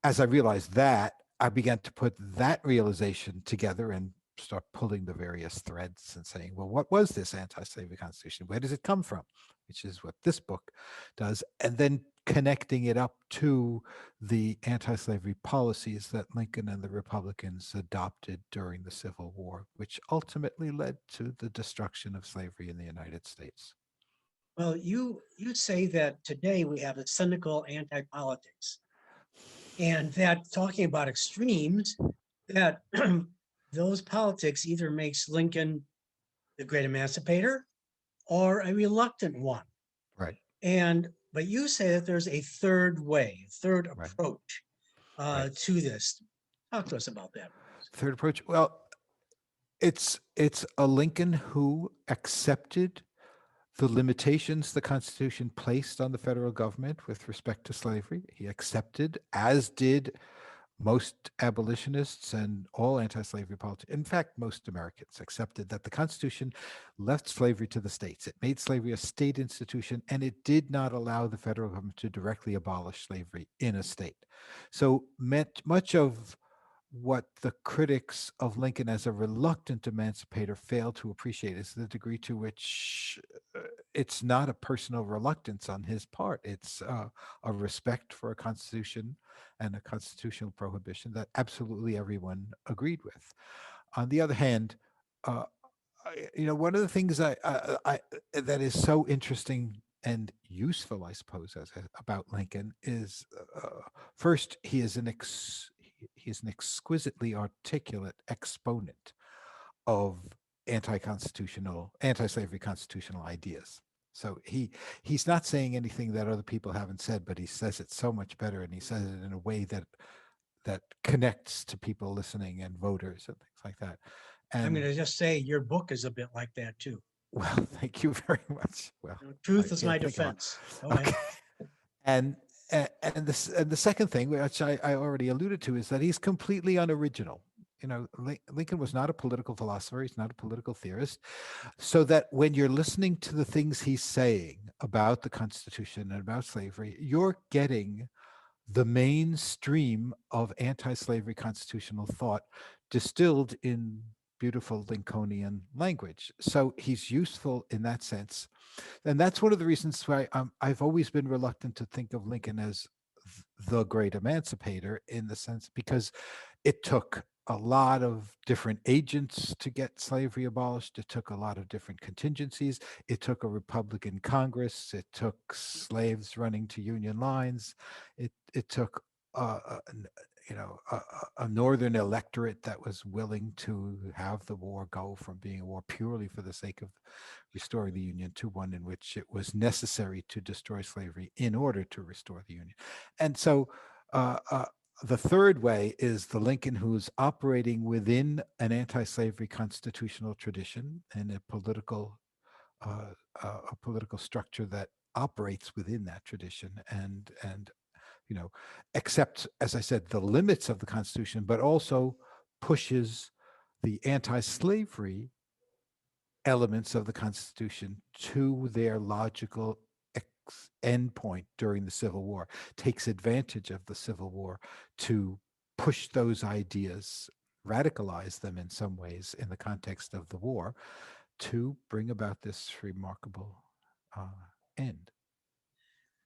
as I realized that, I began to put that realization together and start pulling the various threads and saying, well, what was this anti-slavery constitution? Where does it come from? Which is what this book does. And then connecting it up to the anti-slavery policies that Lincoln and the Republicans adopted during the Civil War, which ultimately led to the destruction of slavery in the United States. Well, you say that today we have a cynical anti-politics, and that talking about extremes, that those politics either makes Lincoln the great emancipator or a reluctant one. Right, But you say that there's a third way, a third right, approach right. to this. Talk to us about that. Third approach. Well, it's a Lincoln who accepted the limitations the Constitution placed on the federal government with respect to slavery. He accepted, as did most abolitionists and all anti-slavery politics. In fact, most Americans accepted that the Constitution left slavery to the states. It made slavery a state institution, and it did not allow the federal government to directly abolish slavery in a state. So much of what the critics of Lincoln as a reluctant emancipator fail to appreciate is the degree to which it's not a personal reluctance on his part. It's a respect for a constitution and a constitutional prohibition that absolutely everyone agreed with. On the other hand, one of the things that is so interesting and useful, I suppose, about Lincoln is first, he is an exquisitely articulate exponent of anti-slavery constitutional ideas. So he's not saying anything that other people haven't said, but he says it so much better, and he says it in a way that connects to people listening and voters and things like that. And I'm going to just say your book is a bit like that too. well, thank you very much. Well, truth is my defense. Okay. And the second thing, which I already alluded to, is that he's completely unoriginal. Lincoln was not a political philosopher. He's not a political theorist. So that when you're listening to the things he's saying about the Constitution and about slavery, you're getting the mainstream of anti-slavery constitutional thought distilled in beautiful Lincolnian language. So he's useful in that sense. And that's one of the reasons why I've always been reluctant to think of Lincoln as the great emancipator, in the sense because it took a lot of different agents to get slavery abolished. It took a lot of different contingencies. It took a Republican Congress. It took slaves running to Union lines. It took a northern electorate that was willing to have the war go from being a war purely for the sake of restoring the Union to one in which it was necessary to destroy slavery in order to restore the Union. And so the third way is the Lincoln who's operating within an anti-slavery constitutional tradition and a political structure that operates within that tradition and accepts, as I said, the limits of the Constitution, but also pushes the anti-slavery elements of the Constitution to their logical endpoint during the Civil War, takes advantage of the Civil War to push those ideas, radicalize them in some ways in the context of the war, to bring about this remarkable end.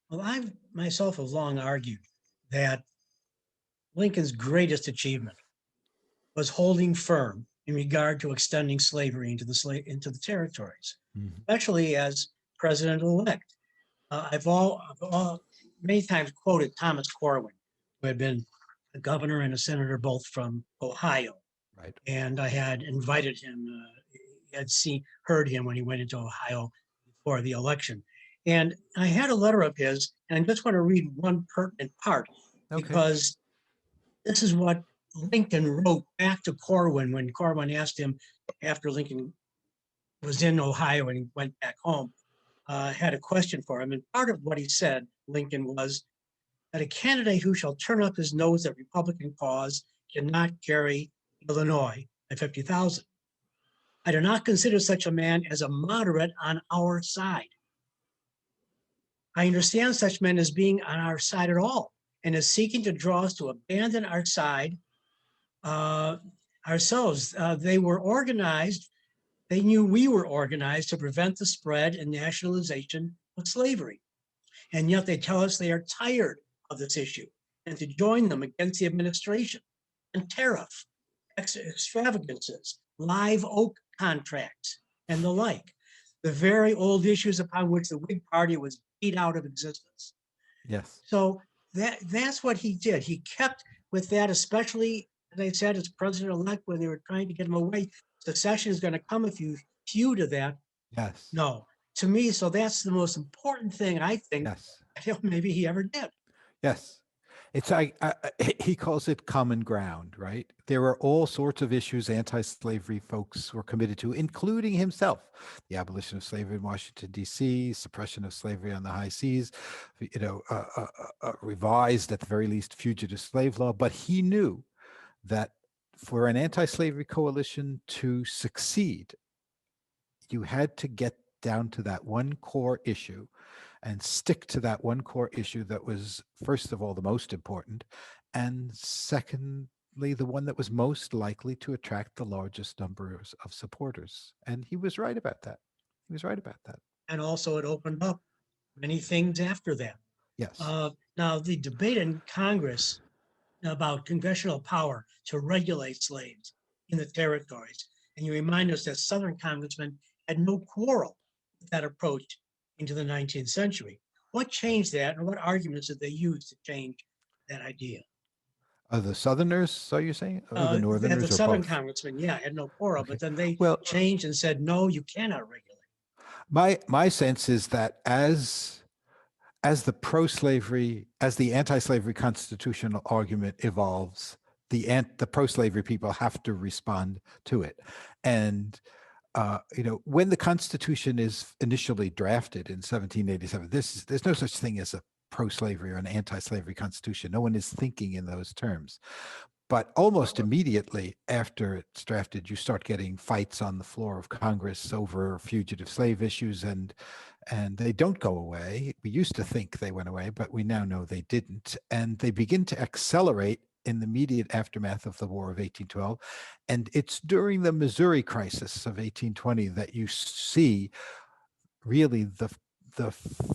Well, I've myself have long argued that Lincoln's greatest achievement was holding firm in regard to extending slavery into the territories, especially as president-elect. I've many times quoted Thomas Corwin, who had been a governor and a senator both from Ohio. Right. And I had invited him, heard him when he went into Ohio before the election. And I had a letter of his, and I just want to read one pertinent part, because this is what Lincoln wrote back to Corwin when Corwin asked him, after Lincoln was in Ohio and he went back home, had a question for him. And part of what he said, Lincoln, was that a candidate who shall turn up his nose at Republican cause cannot carry Illinois by 50,000. I do not consider such a man as a moderate on our side. I understand such men as being on our side at all, and is seeking to draw us to abandon our side ourselves. They were organized. They knew we were organized to prevent the spread and nationalization of slavery. And yet they tell us they are tired of this issue and to join them against the administration and tariff, extravagances, live oak contracts, and the like. The very old issues upon which the Whig Party was beat out of existence. Yes. So that's what he did. He kept with that, especially, as I said, as president-elect, when they were trying to get him away. Secession is going to come if you hew to that. Yes. No, to me, so that's the most important thing I think Yes. maybe he ever did. Yes. It's he calls it common ground, right? There were all sorts of issues anti-slavery folks were committed to, including himself: the abolition of slavery in Washington, D.C., suppression of slavery on the high seas, revised at the very least fugitive slave law. But he knew that for an anti-slavery coalition to succeed, you had to get down to that one core issue and stick to that one core issue that was, first of all, the most important, and secondly, the one that was most likely to attract the largest numbers of supporters. And he was right about that. He was right about that. And also it opened up many things after that. Yes. Now, the debate in Congress about congressional power to regulate slaves in the territories, and you remind us that Southern congressmen had no quarrel with that approach into the 19th century. What changed that, and what arguments did they use to change that idea? The Southerners, are you saying? Or the Northerners, the or Southern both? congressmen, yeah, had no quarrel, Okay. but then they Well, changed and said, no, you cannot regulate. my sense is that as the anti-slavery constitutional argument evolves, the pro-slavery people have to respond to it. And when the Constitution is initially drafted in 1787, there's no such thing as a pro-slavery or an anti-slavery constitution. No one is thinking in those terms. But almost immediately after it's drafted, you start getting fights on the floor of Congress over fugitive slave issues, and they don't go away. We used to think they went away, but we now know they didn't. And they begin to accelerate in the immediate aftermath of the War of 1812. And it's during the Missouri crisis of 1820 that you see really the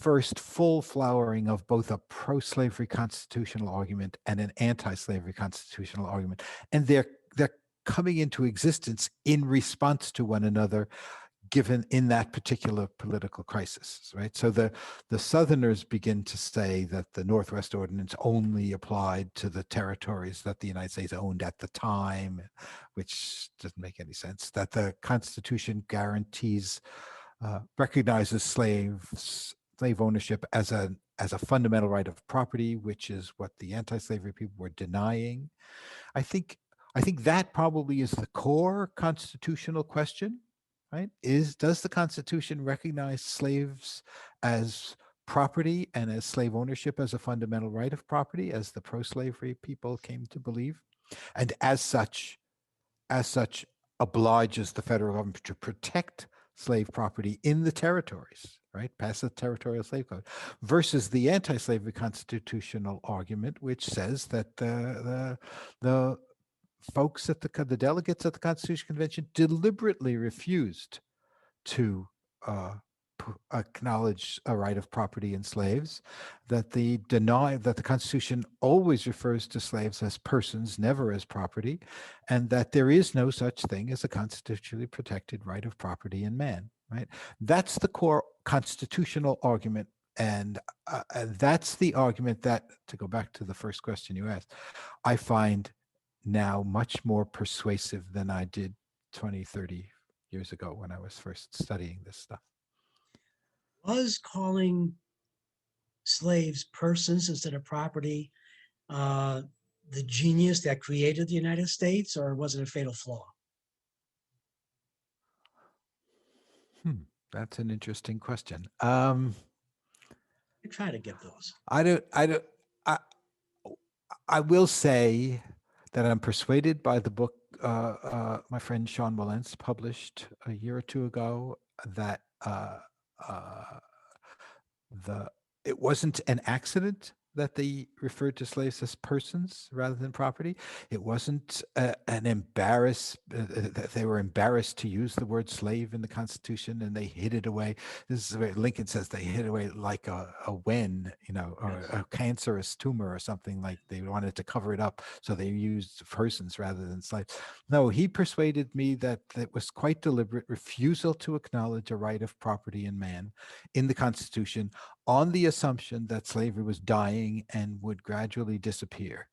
first full flowering of both a pro-slavery constitutional argument and an anti-slavery constitutional argument. And they're coming into existence in response to one another, given in that particular political crisis, right? So the Southerners begin to say that the Northwest Ordinance only applied to the territories that the United States owned at the time, which doesn't make any sense. That the Constitution guarantees, recognizes slave ownership as a fundamental right of property, which is what the anti-slavery people were denying. I think that probably is the core constitutional question, right? Does the Constitution recognize slaves as property and as slave ownership as a fundamental right of property, as the pro-slavery people came to believe, and as such obliges the federal government to protect slave property in the territories, right? Pass the territorial slave code, versus the anti-slavery constitutional argument, which says that the folks at the delegates at the Constitutional Convention deliberately refused to acknowledge a right of property in slaves, that the Constitution always refers to slaves as persons, never as property, and that there is no such thing as a constitutionally protected right of property in man, right? That's the core constitutional argument. And that's the argument that, to go back to the first question you asked, I find now much more persuasive than I did 20, 30 years ago when I was first studying this stuff. Was calling slaves persons instead of property the genius that created the United States, or was it a fatal flaw? That's an interesting question. I try to get those. I will say that I'm persuaded by the book my friend Sean Wilentz published a year or two ago, that it wasn't an accident that they referred to slaves as persons rather than property. It wasn't that they were embarrassed to use the word slave in the Constitution and they hid it away. This is where Lincoln says they hid it away like a wen, or Yes. a cancerous tumor or something, like they wanted to cover it up. So they used persons rather than slaves. No, he persuaded me that it was quite deliberate refusal to acknowledge a right of property in man in the Constitution on the assumption that slavery was dying and would gradually disappear.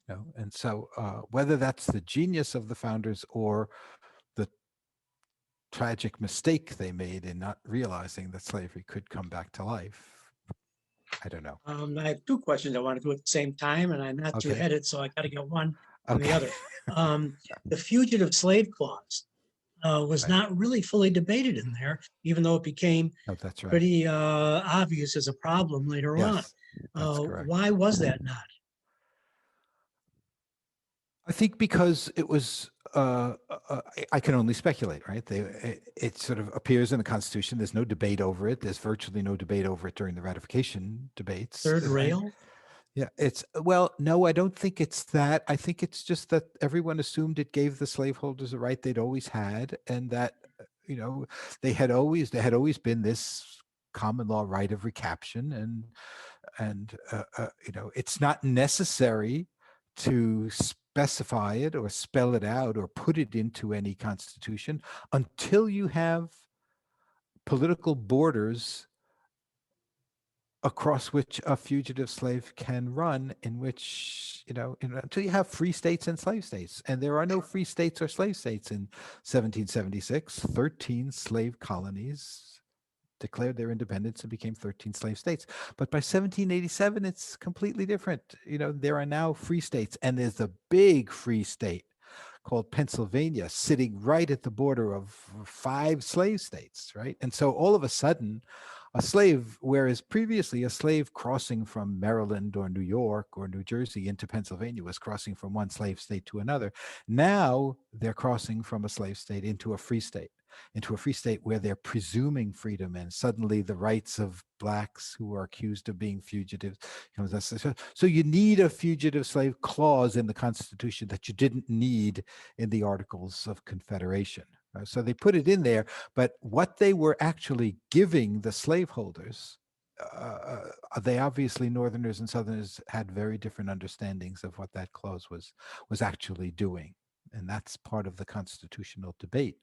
And so whether that's the genius of the founders or the tragic mistake they made in not realizing that slavery could come back to life, I don't know. I have two questions I want to do at the same time, and I'm not Okay. two-headed, so I got to get one and the Okay. other. The Fugitive Slave Clause was Right. not really fully debated in there, even though it became No, that's right. pretty obvious as a problem later on. Yes, that's correct. Why was that not? I think because it was, I can only speculate, right? It sort of appears in the Constitution. There's no debate over it. There's virtually no debate over it during the ratification debates. Third rail? Yeah, well, no, I don't think it's that. I think it's just that everyone assumed it gave the slaveholders a right they'd always had, and that, they had always been this common law right of recaption, and it's not necessary to specify it or spell it out or put it into any constitution until you have political borders across which a fugitive slave can run, in which, until you have free states and slave states. And there are no free states or slave states in 1776. 13 slave colonies declared their independence and became 13 slave states. But by 1787, it's completely different. There are now free states, and there's a big free state called Pennsylvania sitting right at the border of 5 slave states, right? And so all of a sudden, a slave, whereas previously a slave crossing from Maryland or New York or New Jersey into Pennsylvania was crossing from one slave state to another, now they're crossing from a slave state into a free state, where they're presuming freedom, and suddenly the rights of blacks who are accused of being fugitives. So you need a fugitive slave clause in the Constitution that you didn't need in the Articles of Confederation. So they put it in there, but what they were actually giving the slaveholders, they obviously, Northerners and Southerners, had very different understandings of what that clause was actually doing. And that's part of the constitutional debate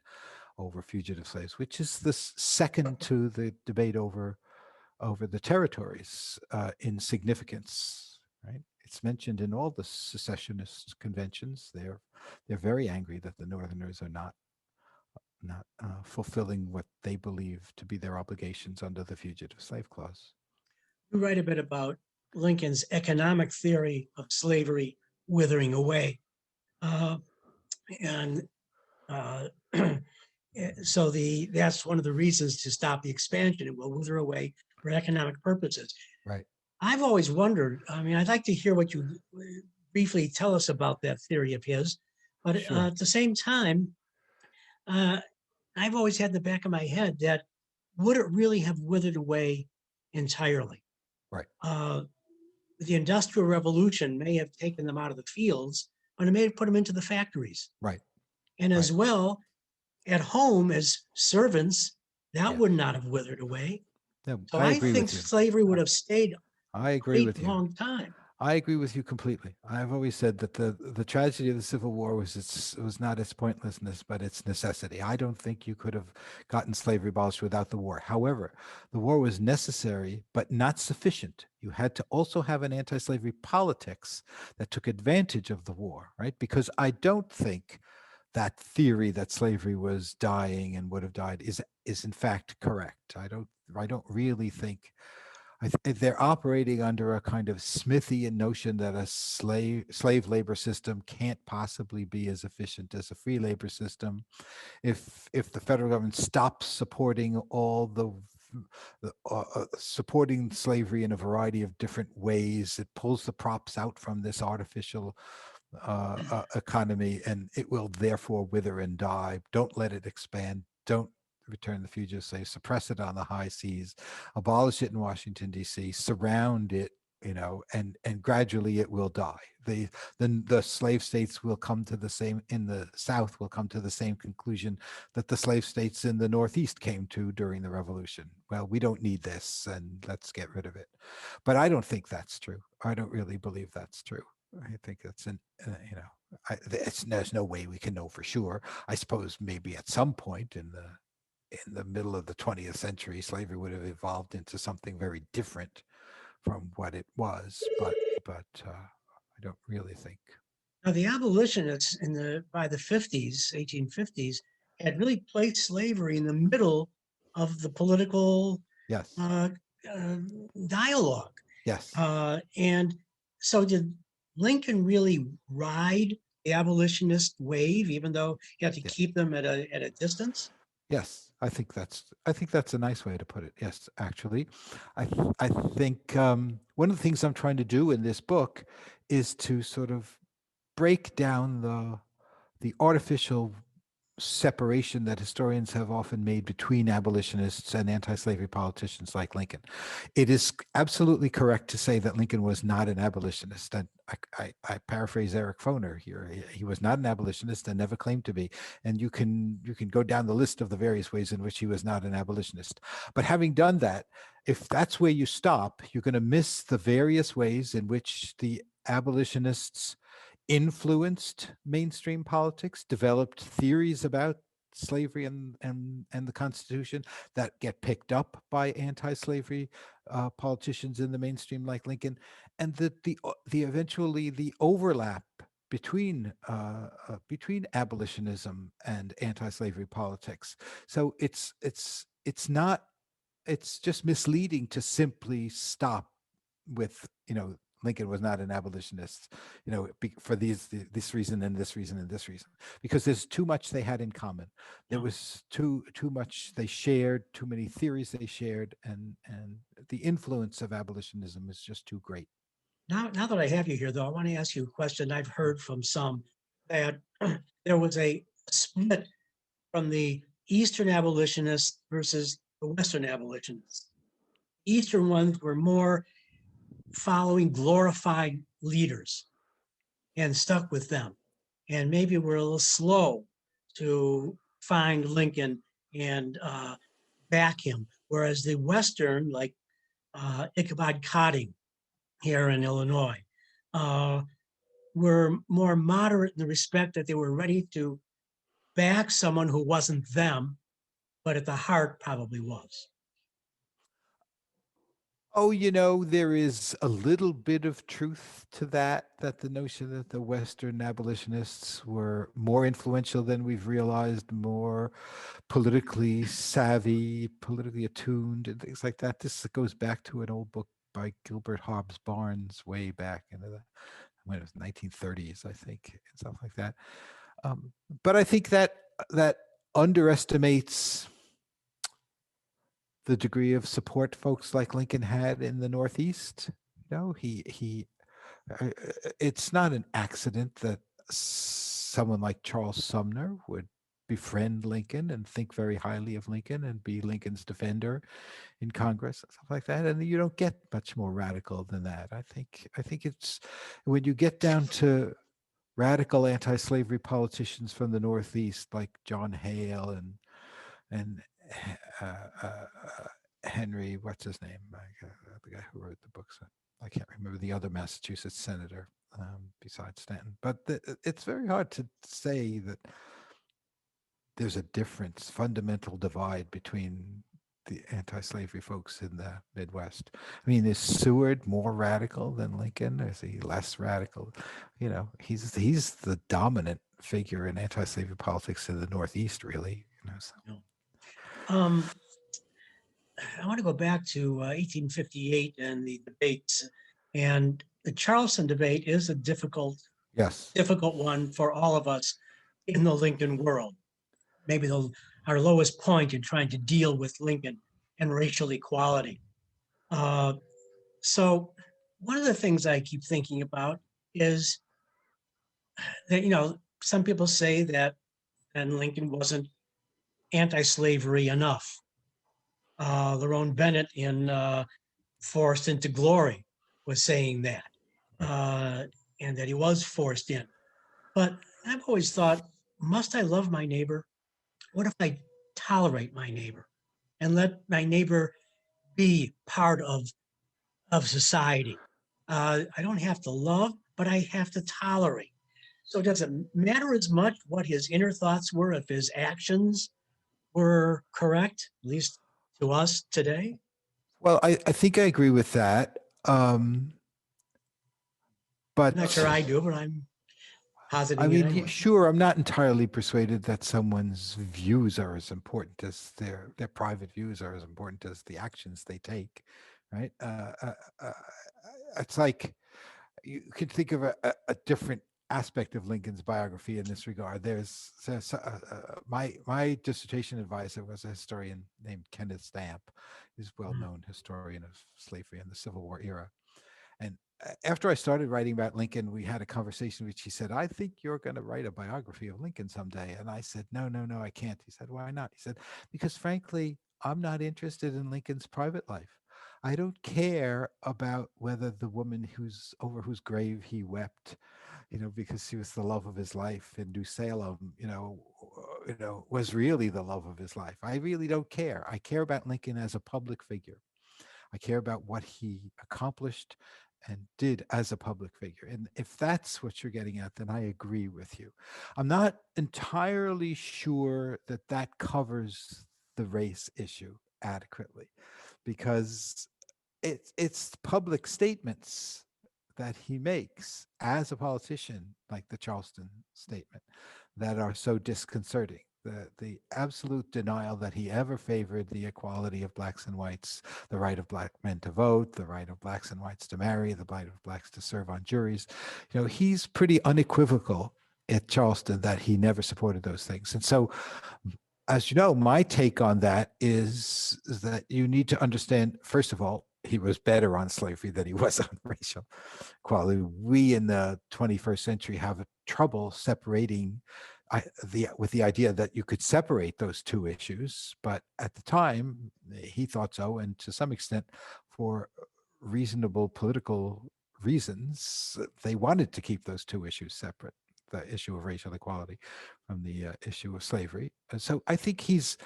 over fugitive slaves, which is the second to the debate over the territories in significance. Right? It's mentioned in all the secessionist conventions. They're very angry that the Northerners are not fulfilling what they believe to be their obligations under the Fugitive Slave Clause. You write a bit about Lincoln's economic theory of slavery withering away. And so that's one of the reasons to stop the expansion. It will wither away for economic purposes. Right. I've always wondered, I'd like to hear what you briefly tell us about that theory of his, but Sure. at the same time, I've always had in the back of my head that would it really have withered away entirely? Right. The Industrial Revolution may have taken them out of the fields, but it may have put them into the factories. Right. And as well, at home as servants, that Yeah. would not have withered away. Yeah, So I I agree think with you. slavery would have stayed I a agree great with you. long time. I agree with you completely. I've always said that the tragedy of the Civil War was not its pointlessness, but its necessity. I don't think you could have gotten slavery abolished without the war. However, the war was necessary, but not sufficient. You had to also have an anti-slavery politics that took advantage of the war, right? Because I don't think that theory that slavery was dying and would have died is in fact correct. I don't really think. They're operating under a kind of Smithian notion that a slave labor system can't possibly be as efficient as a free labor system. If the federal government stops supporting all supporting slavery in a variety of different ways, it pulls the props out from this artificial economy, and it will therefore wither and die. Don't let it expand. Don't return the fugitive slave, suppress it on the high seas, abolish it in Washington, D.C., surround it and gradually it will die. The slave states will come to the same, in the South will come to the same conclusion that the slave states in the Northeast came to during the Revolution. Well, we don't need this, and let's get rid of it. But I don't think that's true. I don't really believe that's true. I think that's there's no way we can know for sure. I suppose maybe at some point in the middle of the 20th century, slavery would have evolved into something very different from what it was, but I don't really think. Now, the abolitionists by the 1850s, had really placed slavery in the middle of the political Yes. Dialogue. Yes. And so did Lincoln really ride the abolitionist wave, even though he had to keep them at a distance? Yes, I think that's a nice way to put it. Yes, actually, I think one of the things I'm trying to do in this book is to sort of break down the artificial separation that historians have often made between abolitionists and anti-slavery politicians like Lincoln. It is absolutely correct to say that Lincoln was not an abolitionist. And I paraphrase Eric Foner here. He was not an abolitionist and never claimed to be. And you can go down the list of the various ways in which he was not an abolitionist. But having done that, if that's where you stop, you're going to miss the various ways in which the abolitionists influenced mainstream politics, developed theories about slavery and the Constitution that get picked up by anti-slavery politicians in the mainstream like Lincoln, and that the eventually the overlap between abolitionism and anti-slavery politics. So it's not, it's just misleading to simply stop with Lincoln was not an abolitionist, for this reason and this reason and this reason, because there's too much they had in common. There was too much they shared, too many theories they shared, and the influence of abolitionism is just too great. Now that I have you here, though, I want to ask you a question. I've heard from some that there was a split from the Eastern abolitionists versus the Western abolitionists. Eastern ones were more following glorified leaders and stuck with them, and maybe were a little slow to find Lincoln and back him. Whereas the Western, like Ichabod Cotting here in Illinois, were more moderate in the respect that they were ready to back someone who wasn't them, but at the heart probably was. Oh, there is a little bit of truth to that the notion that the Western abolitionists were more influential than we've realized, more politically savvy, politically attuned, and things like that. This goes back to an old book by Gilbert Hobbs Barnes way back in when it was 1930s, I think, and stuff like that. But I think that underestimates the degree of support folks like Lincoln had in the Northeast. It's not an accident that someone like Charles Sumner would befriend Lincoln and think very highly of Lincoln and be Lincoln's defender in Congress and stuff like that. And you don't get much more radical than that. I think it's when you get down to radical anti-slavery politicians from the Northeast like John Hale and Henry, what's his name? The guy who wrote the books. I can't remember the other Massachusetts senator besides Stanton. But it's very hard to say that there's a difference, fundamental divide between the anti-slavery folks in the Midwest. I mean, is Seward more radical than Lincoln? Is he less radical? He's the dominant figure in anti-slavery politics in the Northeast, really. So. I want to go back to 1858 and the debates, and the Charleston debate is a difficult one for all of us in the Lincoln world. Maybe our lowest point in trying to deal with Lincoln and racial equality. So one of the things I keep thinking about is that, some people say that Lincoln wasn't anti-slavery enough. Lerone Bennett in Forced into Glory was saying that, and that he was forced in. But I've always thought, must I love my neighbor? What if I tolerate my neighbor and let my neighbor be part of society? I don't have to love, but I have to tolerate. So does it matter as much what his inner thoughts were if his actions were correct, at least to us today? Well, I think I agree with that. I'm not sure But I do, but I'm I positing it mean, anyway. sure, I'm not entirely persuaded that someone's views are as important as their private views are as important as the actions they take, right? It's like you could think of a different aspect of Lincoln's biography in this regard. My dissertation advisor was a historian named Kenneth Stamp. He's a well-known historian of slavery and the Civil War era. And after I started writing about Lincoln, we had a conversation which he said, I think you're going to write a biography of Lincoln someday. And I said, no, I can't. He said, why not? He said, because frankly, I'm not interested in Lincoln's private life. I don't care about whether the woman over whose grave he wept, because she was the love of his life in New Salem, was really the love of his life. I really don't care. I care about Lincoln as a public figure. I care about what he accomplished and did as a public figure. And if that's what you're getting at, then I agree with you. I'm not entirely sure that that covers the race issue adequately, because it's public statements that he makes as a politician, like the Charleston statement, that are so disconcerting. The absolute denial that he ever favored the equality of blacks and whites, the right of black men to vote, the right of blacks and whites to marry, the right of blacks to serve on juries. He's pretty unequivocal at Charleston that he never supported those things. And so, as you know, my take on that is that you need to understand, first of all, he was better on slavery than he was on racial equality. We in the 21st century have trouble separating with the idea that you could separate those two issues. But at the time, he thought so. And to some extent, for reasonable political reasons, they wanted to keep those two issues separate, the issue of racial equality from the issue of slavery. So I think his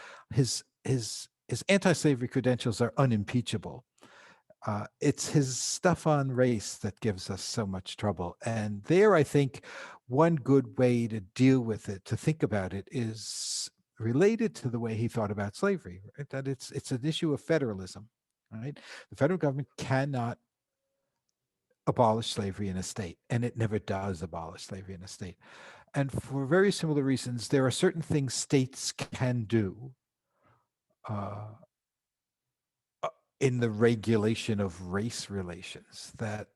anti-slavery credentials are unimpeachable. It's his stuff on race that gives us so much trouble. And there, I think one good way to deal with it, to think about it, is related to the way he thought about slavery, right? That it's an issue of federalism, right? The federal government cannot abolish slavery in a state, and it never does abolish slavery in a state. And for very similar reasons, there are certain things states can do uh, in the regulation of race relations that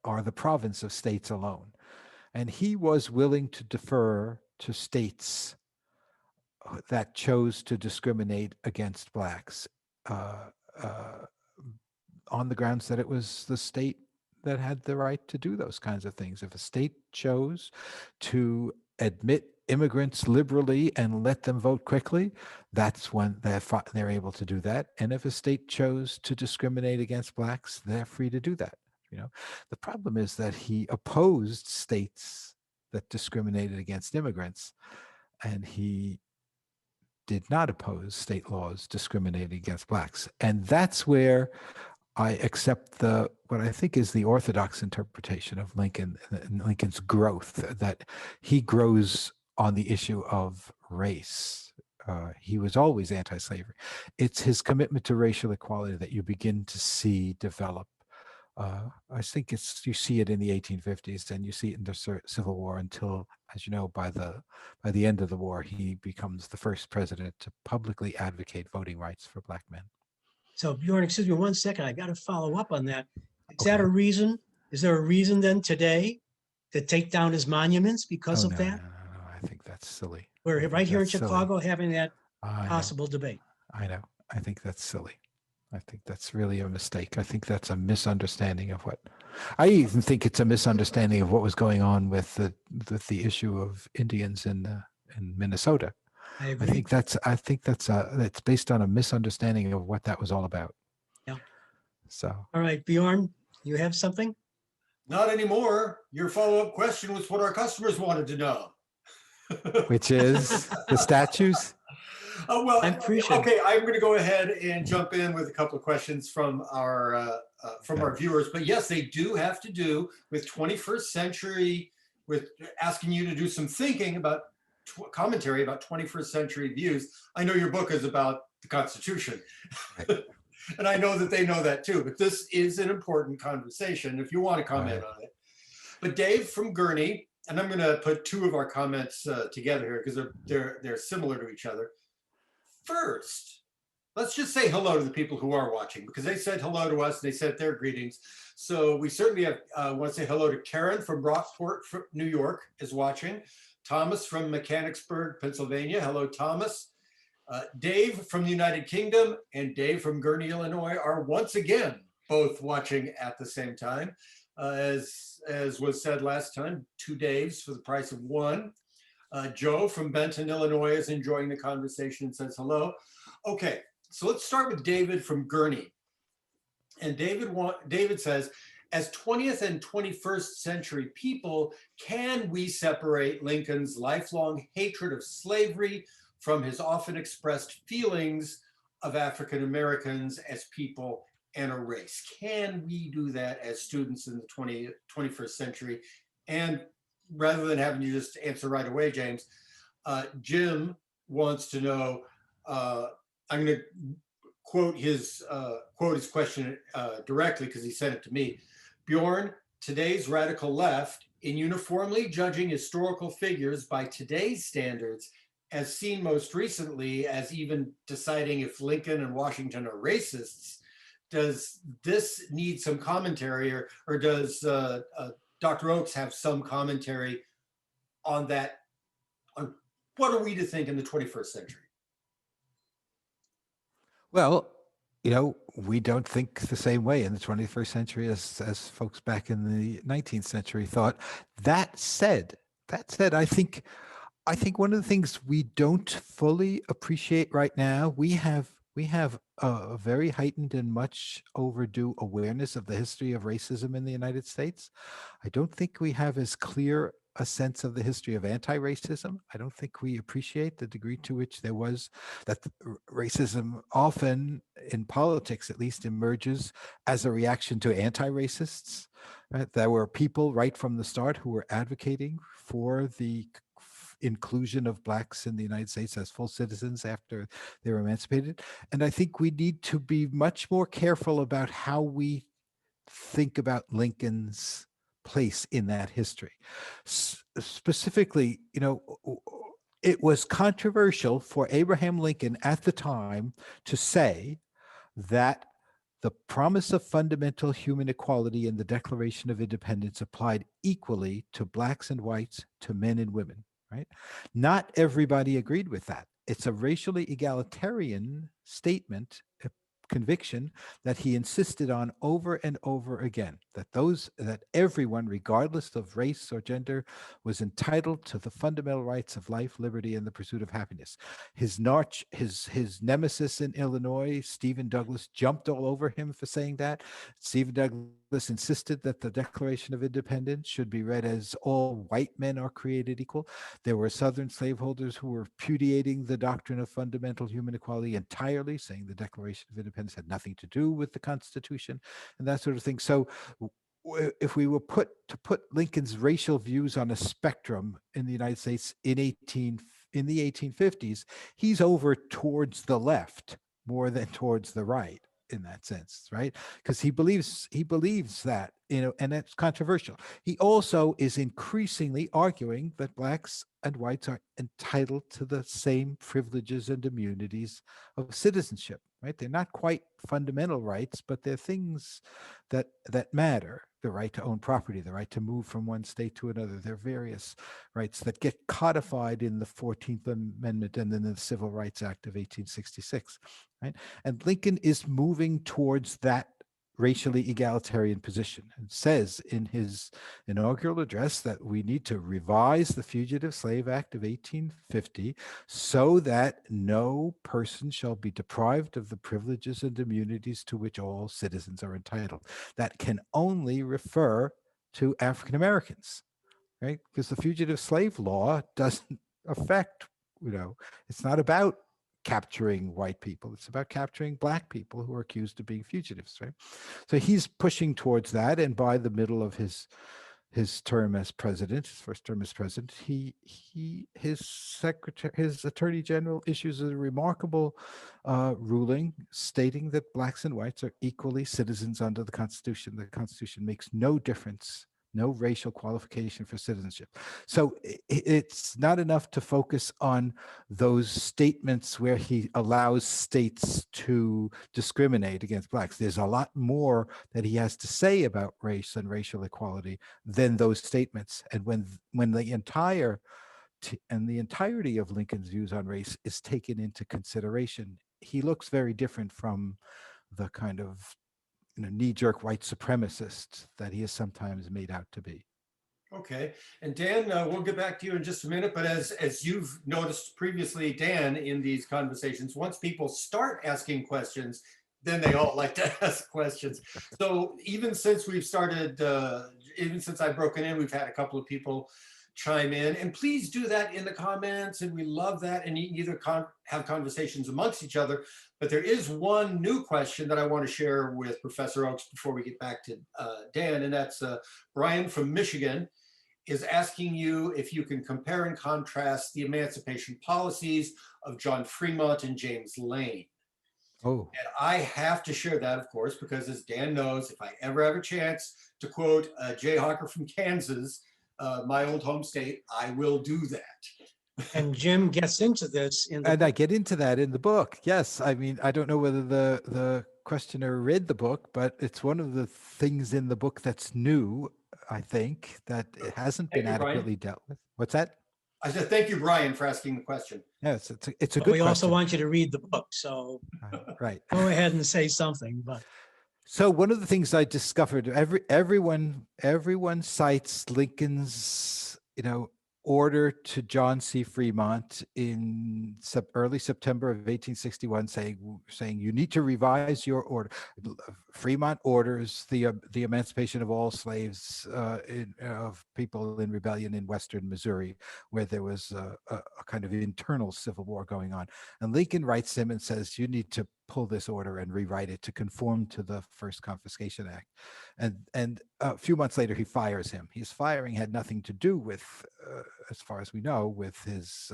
are the province of states alone. And he was willing to defer to states that chose to discriminate against blacks uh, uh, on the grounds that it was the state that had the right to do those kinds of things. If a state chose to admit immigrants liberally and let them vote quickly, that's when they're able to do that. And if a state chose to discriminate against blacks, they're free to do that. The problem is that he opposed states that discriminated against immigrants, and he did not oppose state laws discriminating against blacks. And that's where I accept what I think is the orthodox interpretation of Lincoln and Lincoln's growth, that he grows on the issue of race. He was always anti-slavery. It's his commitment to racial equality that you begin to see develop. I think you see it in the 1850s, and you see it in the Civil War until, as you know, by the end of the war, he becomes the first president to publicly advocate voting rights for black men. So Bjorn, excuse me 1 second. I got to follow up on that. Is Okay. that a reason? Is there a reason then today to take down his monuments because of that? No. I think that's silly. We're right here in That's silly. Chicago having that I possible debate. I know. I think that's silly. I think that's really a mistake. I think that's a misunderstanding of what. I even think it's a misunderstanding of what was going on with the issue of Indians in Minnesota. I I agree. think that's based on a misunderstanding of what that was all about. Yeah. So All right, Bjorn, you have something? Not anymore. Your follow-up question was what our customers wanted to know. Which is the statues. Oh, well, I'm appreciative. okay, I'm going to go ahead and jump in with a couple of questions from our viewers. But yes, they do have to do with 21st century, with asking you to do some thinking about commentary about 21st century views. I know your book is about the Constitution. Right. And I know that they know that too, but this is an important conversation if you want to comment on it. But Dave from Gurney, and I'm going to put two of our comments together here because they're similar to each other. First, let's just say hello to the people who are watching because they said hello to us. They sent their greetings. So we certainly want to say hello to Karen from Rockport, New York is watching. Thomas from Mechanicsburg, Pennsylvania. Hello, Thomas. Dave from the United Kingdom and Dave from Gurney, Illinois are once again both watching at the same time. As was said last time, 2 Daves for the price of 1. Joe from Benton, Illinois is enjoying the conversation and says hello. Okay, so let's start with David from Gurney. And David says, as 20th and 21st century people, can we separate Lincoln's lifelong hatred of slavery from his often expressed feelings of African Americans as people and a race? Can we do that as students in the 21st century? And rather than having you just answer right away, James, Jim wants to know, I'm going to quote his question directly because he sent it to me. Bjorn, today's radical left, in uniformly judging historical figures by today's standards, as seen most recently as even deciding if Lincoln and Washington are racists, does this need some commentary, or does Dr. Oakes have some commentary on that? On what are we to think in the 21st century? Well, we don't think the same way in the 21st century as folks back in the 19th century thought. That said, I think one of the things we don't fully appreciate right now, we have a very heightened and much overdue awareness of the history of racism in the United States. I don't think we have as clear a sense of the history of anti-racism. I don't think we appreciate the degree to which there was that racism often in politics at least emerges as a reaction to anti-racists. Right? There were people right from the start who were advocating for the inclusion of Blacks in the United States as full citizens after they were emancipated. And I think we need to be much more careful about how we think about Lincoln's place in that history. Specifically, it was controversial for Abraham Lincoln at the time to say that the promise of fundamental human equality in the Declaration of Independence applied equally to Blacks and whites, to men and women, right? Not everybody agreed with that. It's a racially egalitarian statement, a conviction that he insisted on over and over again, that everyone, regardless of race or gender, was entitled to the fundamental rights of life, liberty, and the pursuit of happiness. His nemesis in Illinois, Stephen Douglas, jumped all over him for saying that. Stephen Douglas insisted that the Declaration of Independence should be read as all white men are created equal. There were Southern slaveholders who were repudiating the doctrine of fundamental human equality entirely, saying the Declaration of Independence had nothing to do with the Constitution and that sort of thing. So if we were put Lincoln's racial views on a spectrum in the United States in the 1850s, he's over towards the left more than towards the right in that sense, right? Because he believes that, and that's controversial. He also is increasingly arguing that Blacks and whites are entitled to the same privileges and immunities of citizenship, right? They're not quite fundamental rights, but they're things that matter. The right to own property, the right to move from one state to another. There are various rights that get codified in the 14th Amendment and then the Civil Rights Act of 1866, right? And Lincoln is moving towards that racially egalitarian position, and says in his inaugural address that we need to revise the Fugitive Slave Act of 1850 so that no person shall be deprived of the privileges and immunities to which all citizens are entitled. That can only refer to African Americans, right? Because the fugitive slave law doesn't affect, it's not about capturing white people. It's about capturing black people who are accused of being fugitives, right? So he's pushing towards that. And by the middle of his term as president, his first term as president, his attorney general issues a remarkable ruling stating that blacks and whites are equally citizens under the Constitution. The Constitution makes no difference, no racial qualification for citizenship. So it's not enough to focus on those statements where he allows states to discriminate against blacks. There's a lot more that he has to say about race and racial equality than those statements. And when the entirety of Lincoln's views on race is taken into consideration, he looks very different from the kind of knee-jerk white supremacist that he is sometimes made out to be. Okay, and Dan, we'll get back to you in just a minute, but as you've noticed previously, Dan, in these conversations, once people start asking questions, then they all like to ask questions. So even since we've started, even since I've broken in, we've had a couple of people chime in, and please do that in the comments, and we love that, and you can either have conversations amongst each other. But there is one new question that I want to share with Professor Oakes before we get back to Dan, and that's Brian from Michigan is asking you if you can compare and contrast the emancipation policies of John Fremont and James Lane. Oh. And I have to share that, of course, because as Dan knows, if I ever have a chance to quote a Jayhawker from Kansas, my old home state, I will do that. And Jim gets into this in the And I get into that in the book. Yes. I mean, I don't know whether the questioner read the book, but it's one of the things in the book that's new, I think, that it hasn't been adequately dealt with. What's that? I said, thank you, Brian, for asking the question. Yes, it's a But good we question. also want you to read the book, so Right. go ahead and say something. But so one of the things I discovered, everyone cites Lincoln's, order to John C. Fremont in early September of 1861, saying you need to revise your order. Fremont orders the emancipation of all slaves of people in rebellion in Western Missouri, where there was a kind of internal civil war going on. And Lincoln writes him and says, you need to pull this order and rewrite it to conform to the First Confiscation Act. And a few months later, he fires him. His firing had nothing to do with, as far as we know, with his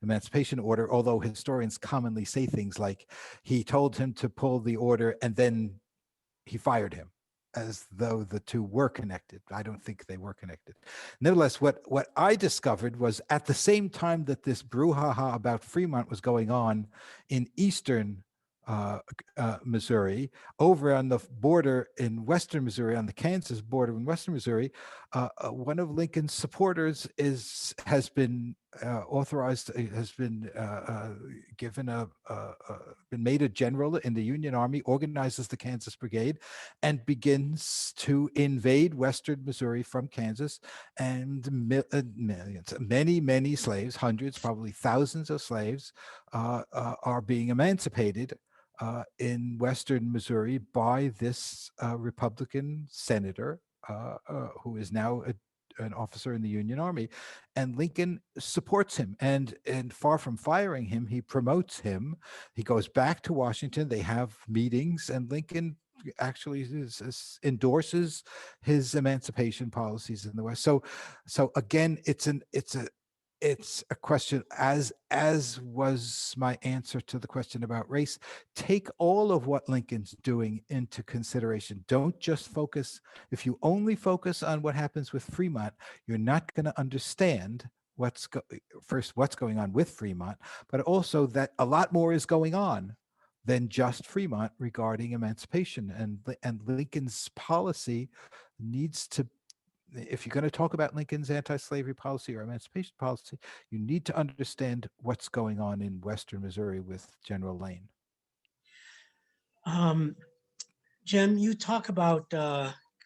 emancipation order, although historians commonly say things like he told him to pull the order and then he fired him, as though the two were connected. I don't think they were connected. Nevertheless, what I discovered was at the same time that this brouhaha about Fremont was going on in eastern Missouri, over on the border in western Missouri, on the Kansas border in western Missouri, one of Lincoln's supporters has been been made a general in the Union Army, organizes the Kansas Brigade, and begins to invade western Missouri from Kansas, and millions, many slaves, hundreds, probably thousands of slaves, are being emancipated in western Missouri by this Republican senator who is now an officer in the Union Army. And Lincoln supports him, and far from firing him, he promotes him. He goes back to Washington. They have meetings, and Lincoln actually endorses his emancipation policies in the West. So again, it's a question, as was my answer to the question about race. Take all of what Lincoln's doing into consideration. Don't just focus. If you only focus on what happens with Fremont, you're not going to understand what's going on with Fremont, but also that a lot more is going on than just Fremont regarding emancipation. And Lincoln's policy needs to, if you're going to talk about Lincoln's anti-slavery policy or emancipation policy, you need to understand what's going on in western Missouri with General Lane. Jim, you talk about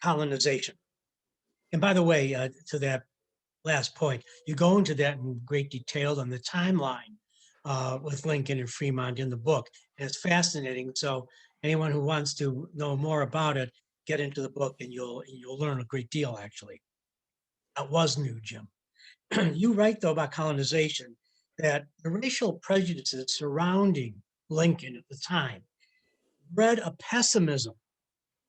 colonization. And by the way, to that last point, you go into that in great detail on the timeline with Lincoln and Fremont in the book. And it's fascinating. So anyone who wants to know more about it, get into the book and you'll learn a great deal, actually. That was new, Jim. You write, though, about colonization, that the racial prejudices surrounding Lincoln at the time bred a pessimism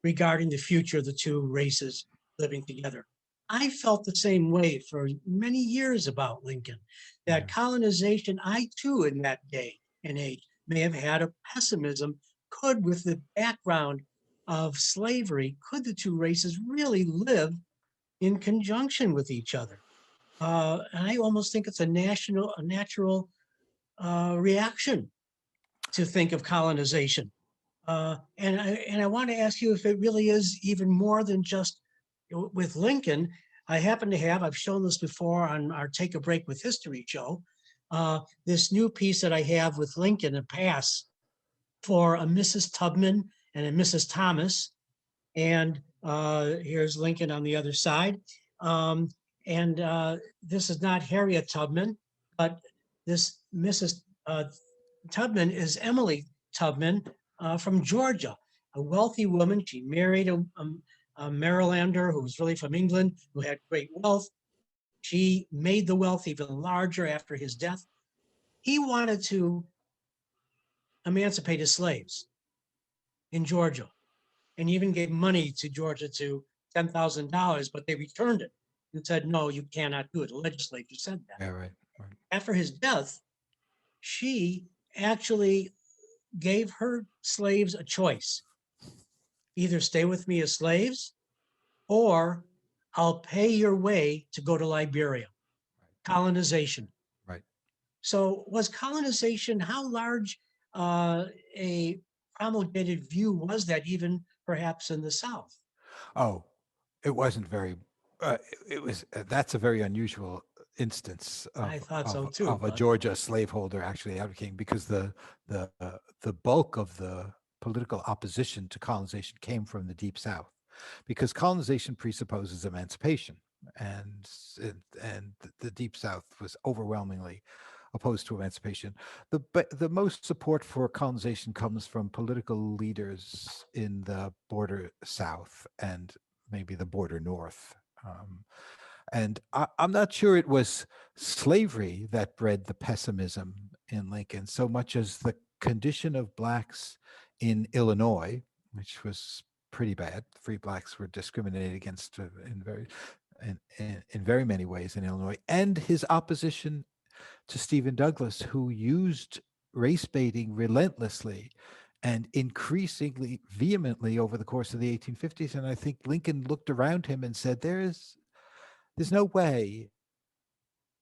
regarding the future of the two races living together. I felt the same way for many years about Lincoln, that Yeah. colonization, I too, in that day and age, may have had a pessimism. Could, with the background of slavery, could the two races really live in conjunction with each other? And I almost think it's a natural reaction to think of colonization. And I want to ask you if it really is even more than just with Lincoln. I happen to have, I've shown this before on our Take a Break with History show, this new piece that I have with Lincoln, a pass for a Mrs. Tubman and a Mrs. Thomas. And here's Lincoln on the other side. And this is not Harriet Tubman, but this Mrs. Tubman is Emily Tubman from Georgia, a wealthy woman. She married a Marylander who was really from England, who had great wealth. She made the wealth even larger after his death. He wanted to emancipate his slaves in Georgia and even gave money to Georgia to $10,000, but they returned it and said, no, you cannot do it. The legislature said that. Yeah, right. Right. After his death, she actually gave her slaves a choice. Either stay with me as slaves, or I'll pay your way to go to Liberia. Colonization. Right. So was colonization, how large a promulgated view was that, even perhaps in the South? Oh, it wasn't very. It was. That's a very unusual instance I thought so too, of a but Georgia slaveholder actually advocating, because the bulk of the political opposition to colonization came from the Deep South, because colonization presupposes emancipation, and the Deep South was overwhelmingly opposed to emancipation. The most support for colonization comes from political leaders in the border South and maybe the border North. And I'm not sure it was slavery that bred the pessimism in Lincoln so much as the condition of blacks in Illinois, which was pretty bad. Free blacks were discriminated against in very many ways in Illinois, and his opposition to Stephen Douglas, who used race baiting relentlessly and increasingly vehemently over the course of the 1850s. And I think Lincoln looked around him and said, there's no way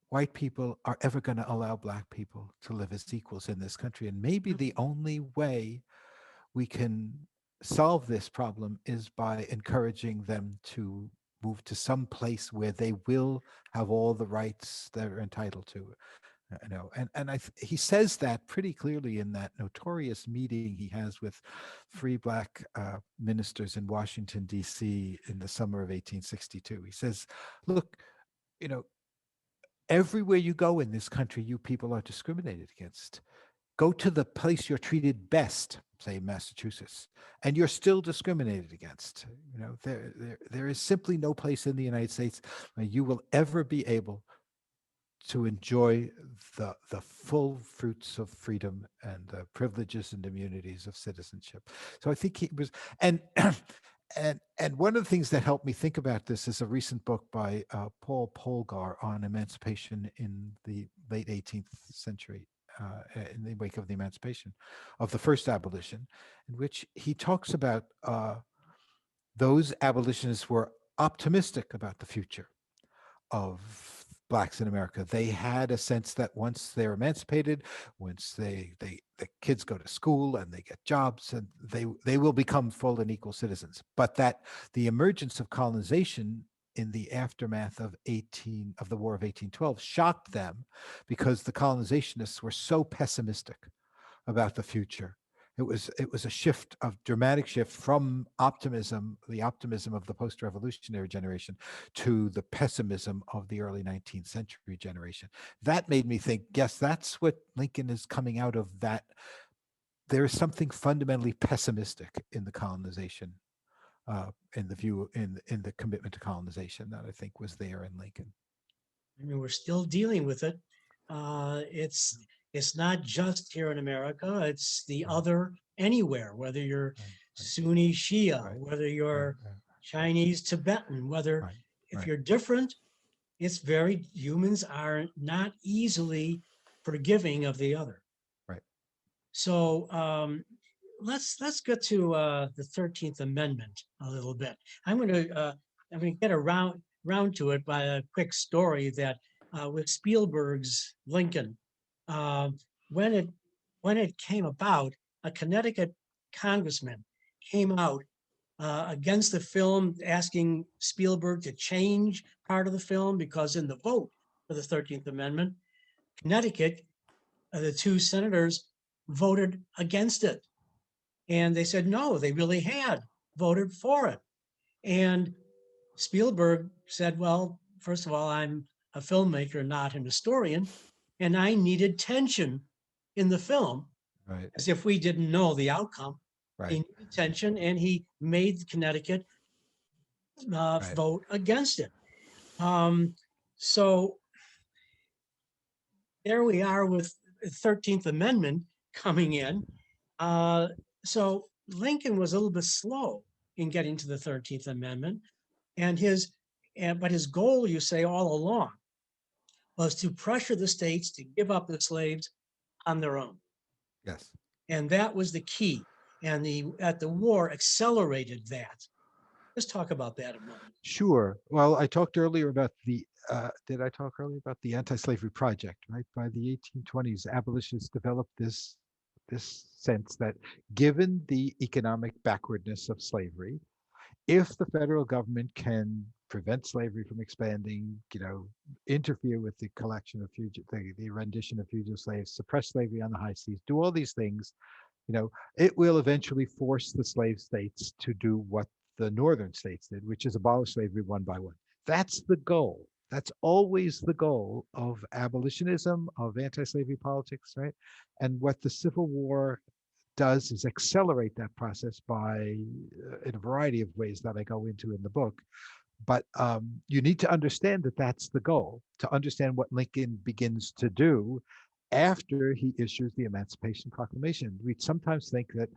white people are ever going to allow black people to live as equals in this country. And maybe the only way we can solve this problem is by encouraging them to move to some place where they will have all the rights they're entitled to. He says that pretty clearly in that notorious meeting he has with free black ministers in Washington, D.C. in the summer of 1862. He says, look, everywhere you go in this country, you people are discriminated against. Go to the place you're treated best, say Massachusetts, and you're still discriminated against. There is simply no place in the United States where you will ever be able to enjoy the full fruits of freedom and the privileges and immunities of citizenship. So I think he was, and one of the things that helped me think about this is a recent book by Paul Polgar on emancipation in the late 18th century, in the wake of the emancipation of the first abolition, in which he talks about those abolitionists were optimistic about the future of blacks in America. They had a sense that once they're emancipated, once the kids go to school and they get jobs, and they will become full and equal citizens. But that the emergence of colonization in the aftermath of the War of 1812 shocked them, because the colonizationists were so pessimistic about the future, It was a shift, of dramatic shift from optimism, the optimism of the post-revolutionary generation, to the pessimism of the early 19th century generation. That made me think, yes, that's what Lincoln is coming out of. That there is something fundamentally pessimistic in the colonization, in the view, in the commitment to colonization, that I think was there in Lincoln. I mean, we're still dealing with it. It's not just here in America, it's the Right. other anywhere, whether you're Right. Sunni Shia, Right. whether you're Right. Chinese Tibetan, whether Right. if Right. you're different, humans are not easily forgiving of the other. Right. So let's get to the 13th Amendment a little bit. I'm going to get around to it by a quick story that with Spielberg's Lincoln, uh, when it came about, a Connecticut congressman came out against the film, asking Spielberg to change part of the film because in the vote for the 13th Amendment, Connecticut, the two senators voted against it. And they said, no, they really had voted for it. And Spielberg said, well, first of all, I'm a filmmaker, not an historian, and I needed tension in the film, Right. as if we didn't know the outcome. Right. He needed tension, and he made Connecticut Right. vote against it. So there we are with the 13th Amendment coming in. So Lincoln was a little bit slow in getting to the 13th Amendment, but his goal, you say, all along, was to pressure the states to give up the slaves on their own. Yes. And that was the key. And the war accelerated that. Let's talk about that a moment. Sure. Well, I talked earlier about did I talk earlier about the anti-slavery project, right? By the 1820s, abolitionists developed this sense that given the economic backwardness of slavery, if the federal government can prevent slavery from expanding, interfere with the collection of the rendition of fugitive slaves, suppress slavery on the high seas, do all these things, it will eventually force the slave states to do what the northern states did, which is abolish slavery one by one. That's the goal. That's always the goal of abolitionism, of anti-slavery politics, right? And what the Civil War does is accelerate that process by in a variety of ways that I go into in the book. But you need to understand that that's the goal, to understand what Lincoln begins to do after he issues the Emancipation Proclamation. We sometimes think that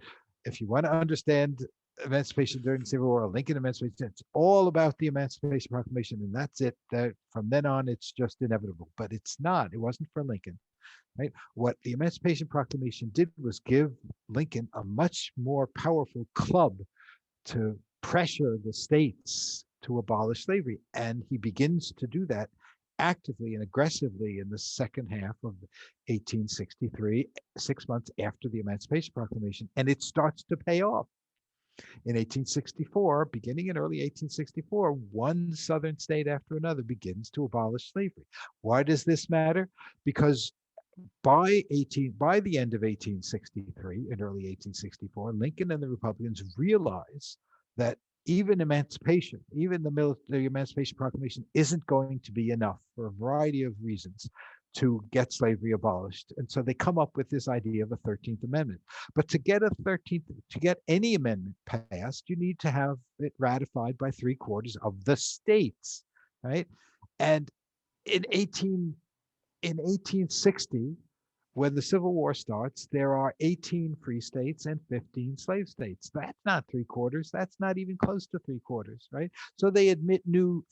if you want to understand emancipation during the Civil War, Lincoln Emancipation, it's all about the Emancipation Proclamation, and that's it. That from then on, it's just inevitable. But it's not. It wasn't for Lincoln. Right? What the Emancipation Proclamation did was give Lincoln a much more powerful club to pressure the states to abolish slavery. And he begins to do that actively and aggressively in the second half of 1863, 6 months after the Emancipation Proclamation. And it starts to pay off. In 1864, beginning in early 1864, one southern state after another begins to abolish slavery. Why does this matter? Because by the end of 1863 and early 1864, Lincoln and the Republicans realize that even emancipation, even the Emancipation Proclamation isn't going to be enough for a variety of reasons to get slavery abolished. And so they come up with this idea of a 13th Amendment. But to get any amendment passed, you need to have it ratified by 3/4 of the states, right? And in 1860, when the Civil War starts, there are 18 free states and 15 slave states. That's not 3/4. That's not even close to 3/4, right? So they admit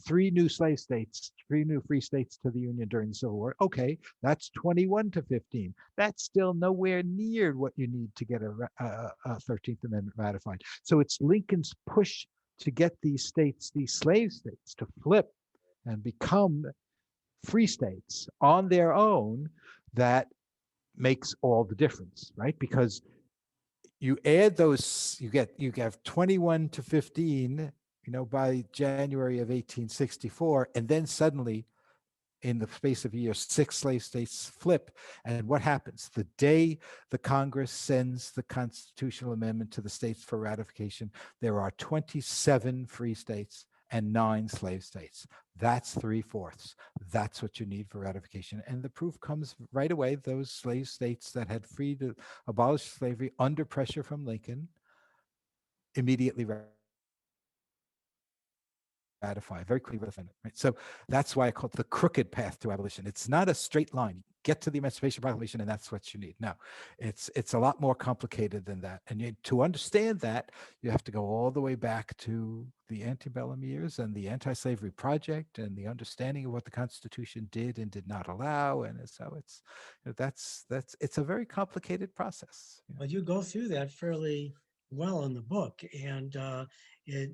three new slave states, 3 new free states to the Union during the Civil War. Okay, that's 21 to 15. That's still nowhere near what you need to get a 13th Amendment ratified. So it's Lincoln's push to get these slave states, to flip and become free states on their own that makes all the difference, right? Because you add those, you have 21 to 15, by January of 1864, and then suddenly in the space of a year, 6 slave states flip. And what happens? The day the Congress sends the constitutional amendment to the states for ratification, there are 27 free states and 9 slave states. That's 3/4. That's what you need for ratification. And the proof comes right away. Those slave states that had freed, abolished slavery under pressure from Lincoln immediately ratify, very clear defendant, right? So that's why I call it the crooked path to abolition. It's not a straight line. Get to the Emancipation Proclamation and that's what you need. No, it's a lot more complicated than that. And to understand that, you have to go all the way back to the antebellum years and the anti-slavery project and the understanding of what the Constitution did and did not allow. And so it's a very complicated process. Well, you go through that fairly well in the book, and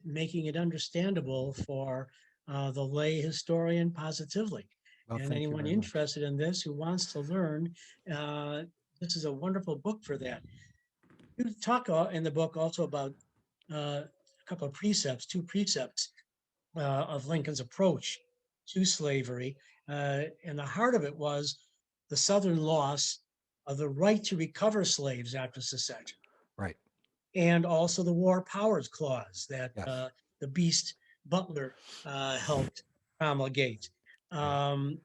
making it understandable for the lay historian positively. Well, And thank you anyone very much. interested in this who wants to learn, this is a wonderful book for that. You talk in the book also about a couple of precepts, 2 precepts of Lincoln's approach to slavery. And the heart of it was the Southern loss of the right to recover slaves after secession, Right. and also the War Powers Clause that Yes. the Beast Butler helped promulgate, and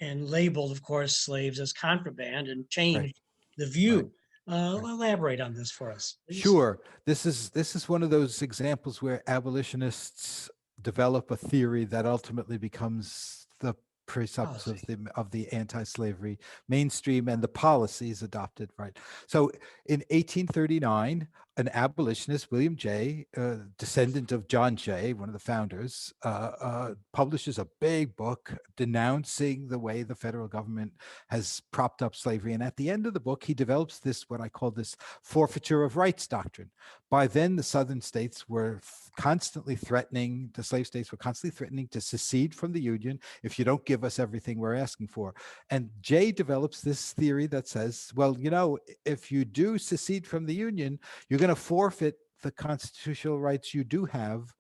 labeled, of course, slaves as contraband and changed the view. Elaborate on this for us, please. Sure. This is one of those examples where abolitionists develop a theory that ultimately becomes the precepts of the anti-slavery mainstream and the policies adopted, right? So in 1839, an abolitionist, William Jay, descendant of John Jay, one of the founders, publishes a big book denouncing the way the federal government has propped up slavery. And at the end of the book, he develops this, what I call this forfeiture of rights doctrine. By then, the Southern states were constantly threatening, the slave states were constantly threatening to secede from the Union if you don't give us everything we're asking for. And Jay develops this theory that says, well, if you do secede from the Union, you're going to forfeit the constitutional rights you do have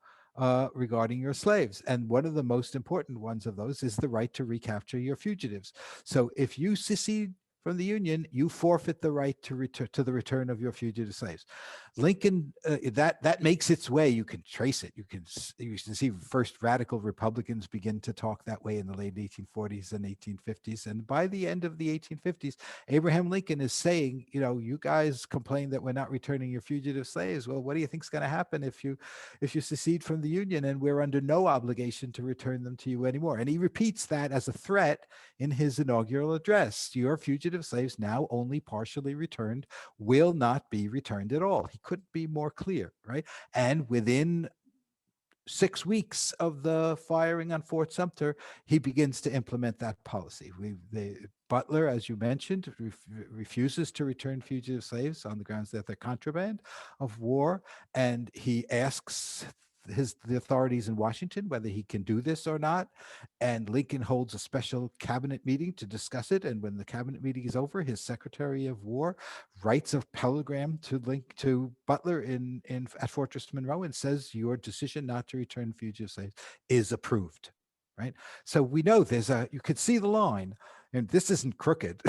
regarding your slaves. And one of the most important ones of those is the right to recapture your fugitives. So if you secede from the Union, you forfeit the right to the return of your fugitive slaves. Lincoln, that makes its way. You can trace it. You can see first radical Republicans begin to talk that way in the late 1840s and 1850s. And by the end of the 1850s, Abraham Lincoln is saying, you guys complain that we're not returning your fugitive slaves. Well, what do you think is going to happen if you secede from the Union, and we're under no obligation to return them to you anymore? And he repeats that as a threat in his inaugural address. Your fugitive slaves, now only partially returned, will not be returned at all. He couldn't be more clear, right? And within 6 weeks of the firing on Fort Sumter, he begins to implement that policy. Butler, as you mentioned, refuses to return fugitive slaves on the grounds that they're contraband of war, and he asks the authorities in Washington whether he can do this or not. And Lincoln holds a special cabinet meeting to discuss it. And when the cabinet meeting is over, his Secretary of War writes a telegram to Butler at Fortress Monroe and says, your decision not to return fugitive slaves is approved. Right. So we know you could see the line. And this isn't crooked.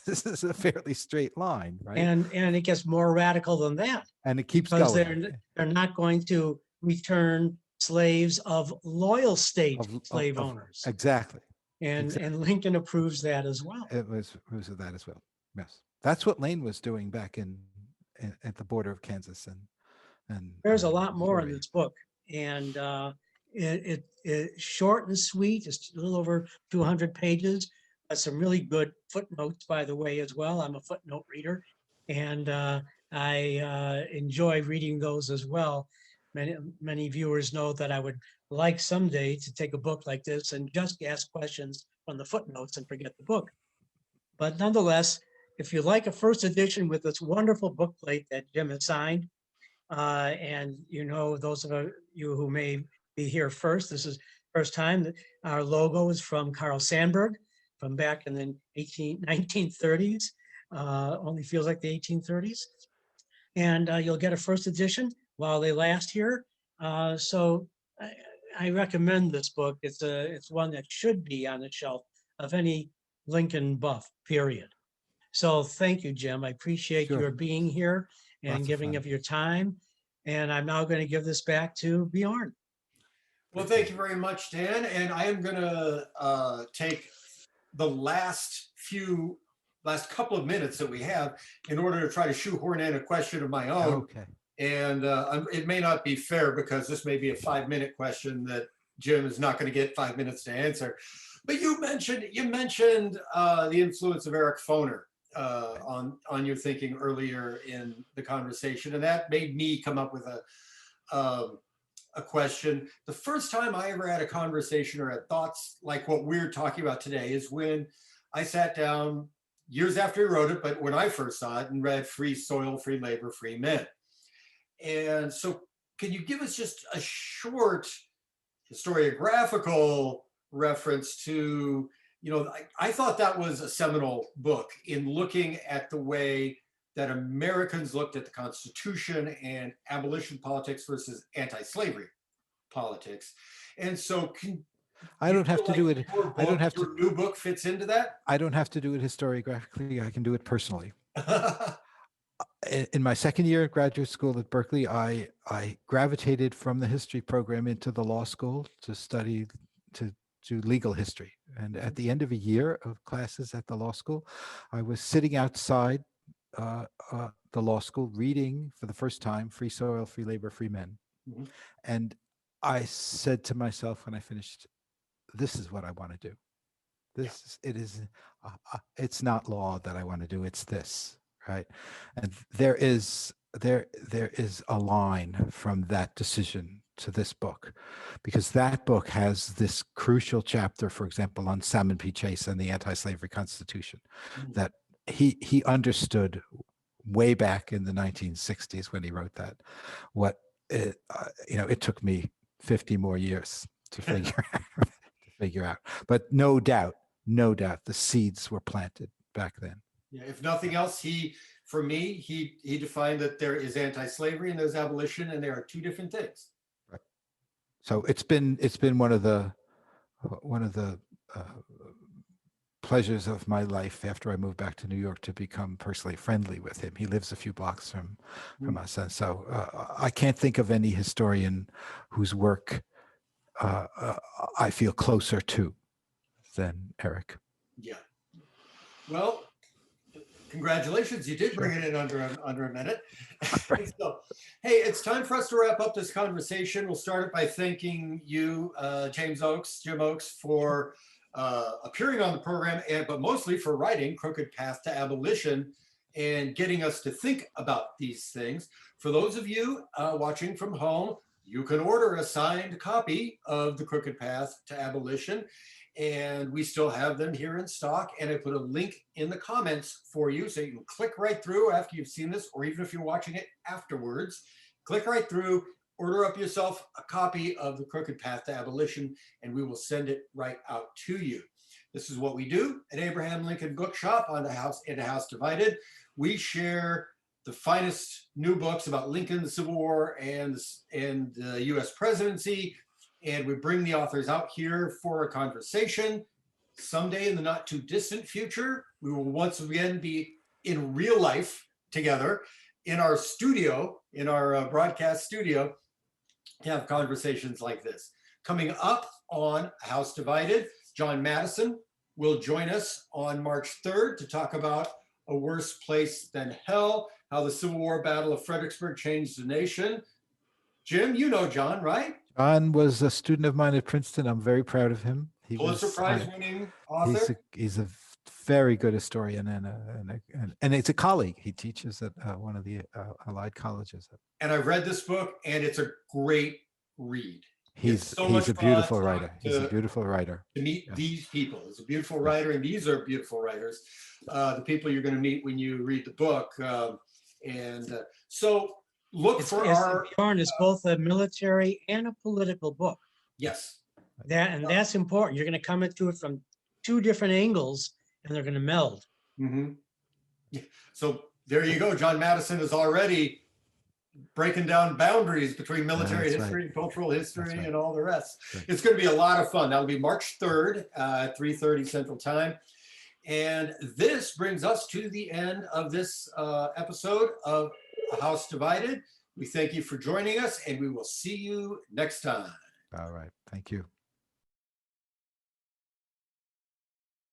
This is a fairly straight line, right? And it gets more radical than that. And it keeps because going. They're not going to return slaves of loyal state slave owners. Exactly. And Lincoln approves that as well. It was approves of that as well. Yes. That's what Lane was doing back at the border of Kansas and there's a lot more Missouri. in this book, and it's short and sweet. It's a little over 200 pages. Some really good footnotes, by the way, as well. I'm a footnote reader, and I enjoy reading those as well. Many viewers know that I would like someday to take a book like this and just ask questions from the footnotes and forget the book. But nonetheless, if you like a first edition with this wonderful bookplate that Jim has signed, and those of you who may be here first, this is first time that our logo is from Carl Sandburg from back in the 1930s. Only feels like the 1830s. And you'll get a first edition while they last here. So I recommend this book. It's one that should be on the shelf of any Lincoln buff, period. So thank you, Jim. I appreciate Sure. your being here Lots and of giving fun. of your time. And I'm now going to give this back to Bjorn. Well, thank you very much, Dan. And I am going to take the last couple of minutes that we have in order to try to shoehorn in a question of my own. Okay. And it may not be fair because this may be a 5-minute question that Jim is not going to get 5 minutes to answer. But you mentioned the influence of Eric Foner on your thinking earlier in the conversation, and that made me come up with a question. The first time I ever had a conversation or had thoughts like what we're talking about today is when I sat down years after he wrote it, but when I first saw it and read Free Soil, Free Labor, Free Men. And so can you give us just a short historiographical reference to, I thought that was a seminal book in looking at the way that Americans looked at the Constitution and abolition politics versus anti-slavery politics. And so I don't have to do it. I don't have your to. new book fits into that? I don't have to do it historiographically. I can do it personally. In my second year at graduate school at Berkeley, I gravitated from the history program into the law school to do legal history. And at the end of a year of classes at the law school, I was sitting outside the law school reading for the first time Free Soil, Free Labor, Free Men. Mhm. And I said to myself when I finished, this is what I want to do. It's not law that I want to do, it's this, right? And there is a line from that decision to this book, because that book has this crucial chapter, for example, on Salmon P. Chase and the anti-slavery Constitution, that he understood way back in the 1960s when he wrote that. It took me 50 more years to figure out, but no doubt the seeds were planted back then. Yeah, if nothing else, for me, he defined that there is anti-slavery and there's abolition, and there are two different things. Right. So it's been one of the pleasures of my life after I moved back to New York to become personally friendly with him. He lives a few blocks from us, and so I can't think of any historian whose work I feel closer to than Eric. Yeah. Well, congratulations. You did bring it in under a minute. Right. So, hey, it's time for us to wrap up this conversation. We'll start it by thanking you, Jim Oakes, for appearing on the program, but mostly for writing Crooked Path to Abolition and getting us to think about these things. For those of you watching from home, you can order a signed copy of The Crooked Path to Abolition, and we still have them here in stock. And I put a link in the comments for you, so you can click right through after you've seen this, or even if you're watching it afterwards, click right through, order up yourself a copy of The Crooked Path to Abolition, and we will send it right out to you. This is what we do at Abraham Lincoln Bookshop in a House Divided. We share the finest new books about Lincoln, the Civil War, and the U.S. presidency, and we bring the authors out here for a conversation. Someday in the not too distant future, we will once again be in real life together in our studio, in our broadcast studio, to have conversations like this. Coming up on House Divided, John Madison will join us on March 3rd to talk about A Worse Place Than Hell, how the Civil War Battle of Fredericksburg changed the nation. Jim, you know John, right? John was a student of mine at Princeton. I'm very proud of him. Pulitzer Prize winning author. He's a very good historian and it's a colleague. He teaches at one of the allied colleges. And I've read this book, and it's a great read. He's a beautiful writer. He's a beautiful writer. To meet these people. He's a beautiful writer, and these are beautiful writers. The people you're going to meet when you read the book. So look for our... Bjorn is both a military and a political book. Yes. That's important. You're going to come into it from two different angles, and they're going to meld. Mm-hmm. So there you go. John Madison is already breaking down boundaries between military That's history right. and cultural history right. and all the rest. Good. It's going to be a lot of fun. That'll be March 3rd, 3:30 Central Time. And this brings us to the end of this episode of A House Divided. We thank you for joining us, and we will see you next time. All right. Thank you.